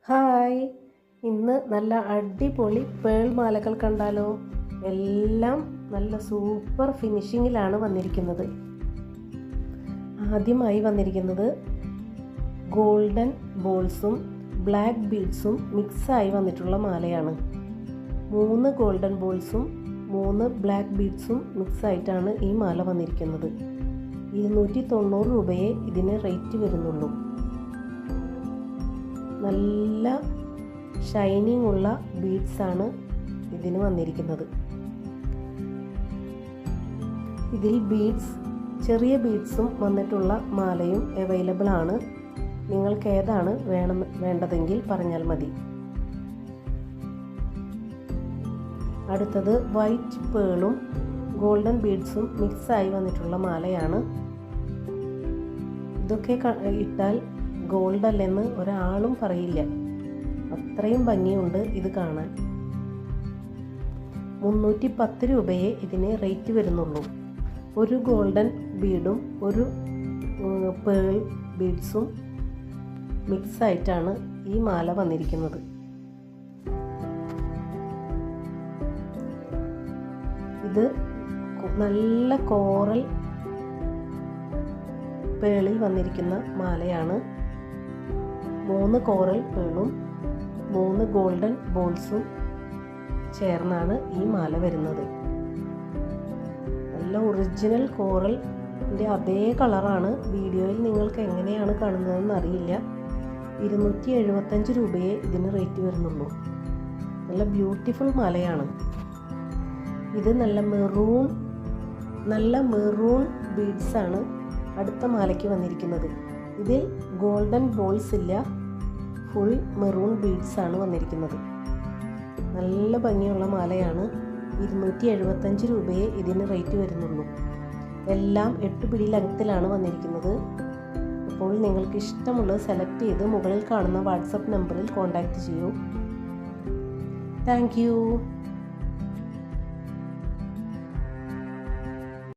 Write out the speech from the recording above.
Hi, ഇന്ന് നല്ല അടിപൊളി പേൾ മാലകൾ കണ്ടാലോ. എല്ലാം നല്ല സൂപ്പർ ഫിനിഷിങ്ങിലാണ് വന്നിരിക്കുന്നത്. ആദ്യമായി വന്നിരിക്കുന്നത് ഗോൾഡൻ ബോൾസും ബ്ലാക്ക് ബീഡ്സും മിക്സായി വന്നിട്ടുള്ള മാലയാണ്. 3 ഗോൾഡൻ ബോൾസും 3 ബ്ലാക്ക് ബീഡ്സും മിക്സായിട്ടാണ് ഈ മാല വന്നിരിക്കുന്നത്. 290 രൂപയെ ഇതിന് റേറ്റ് വരുന്നുള്ളൂ. നല്ല ഷൈനിങ് ഉള്ള ബീഡ്സാണ് ഇതിന് വന്നിരിക്കുന്നത്. ഇതിൽ ചെറിയ ബീഡ്സും വന്നിട്ടുള്ള മാലയും അവൈലബിൾ ആണ്. നിങ്ങൾക്ക് ഏതാണ് വേണ്ടതെങ്കിൽ പറഞ്ഞാൽ മതി. അടുത്തത് വൈറ്റ് പേളും ഗോൾഡൻ ബീഡ്സും മിക്സായി വന്നിട്ടുള്ള മാലയാണ്. ഇതൊക്കെ ഇട്ടാൽ ഗോൾഡ് അല്ലെന്ന് ഒരാളും പറയില്ല. അത്രയും ഭംഗിയുണ്ട് ഇത് കാണാൻ. 310 രൂപയെ ഇതിന് റേറ്റ് വരുന്നുള്ളൂ. ഒരു ഗോൾഡൻ ബീഡും ഒരു പേൾ ബീഡ്സും മിക്സായിട്ടാണ് ഈ മാല വന്നിരിക്കുന്നത്. ഇത് നല്ല കോറൽ പേളിൽ വന്നിരിക്കുന്ന മാലയാണ്. 3 കോറൽ പേളും 3 ഗോൾഡൻ ബോൾസും ചേർന്നാണ് ഈ മാല വരുന്നത്. നല്ല ഒറിജിനൽ കോറലിൻ്റെ അതേ കളറാണ്. വീഡിയോയിൽ നിങ്ങൾക്ക് എങ്ങനെയാണ് കാണുന്നതെന്ന് അറിയില്ല. 275 രൂപയെ ഇതിന് റേറ്റ് വരുന്നുള്ളൂ. നല്ല ബ്യൂട്ടിഫുൾ മാലയാണ് ഇത്. നല്ല മെറൂൺ ബീഡ്സാണ് അടുത്ത മാലയ്ക്ക് വന്നിരിക്കുന്നത്. ഇതിൽ ഗോൾഡൻ ബോൾസ് ഇല്ല, ഫുൾ മെറൂൺ ബീഡ്സാണ് വന്നിരിക്കുന്നത്. നല്ല ഭംഗിയുള്ള മാലയാണ്. 275 രൂപയെ ഇതിന് റേറ്റ് വരുന്നുള്ളൂ. എല്ലാം 8 പിടി ലെങ്ത്തിലാണ് വന്നിരിക്കുന്നത്. അപ്പോൾ നിങ്ങൾക്ക് ഇഷ്ടമുള്ളത് സെലക്ട് ചെയ്ത് മുകളിൽ കാണുന്ന വാട്സപ്പ് നമ്പറിൽ കോൺടാക്റ്റ് ചെയ്യൂ. Thank you.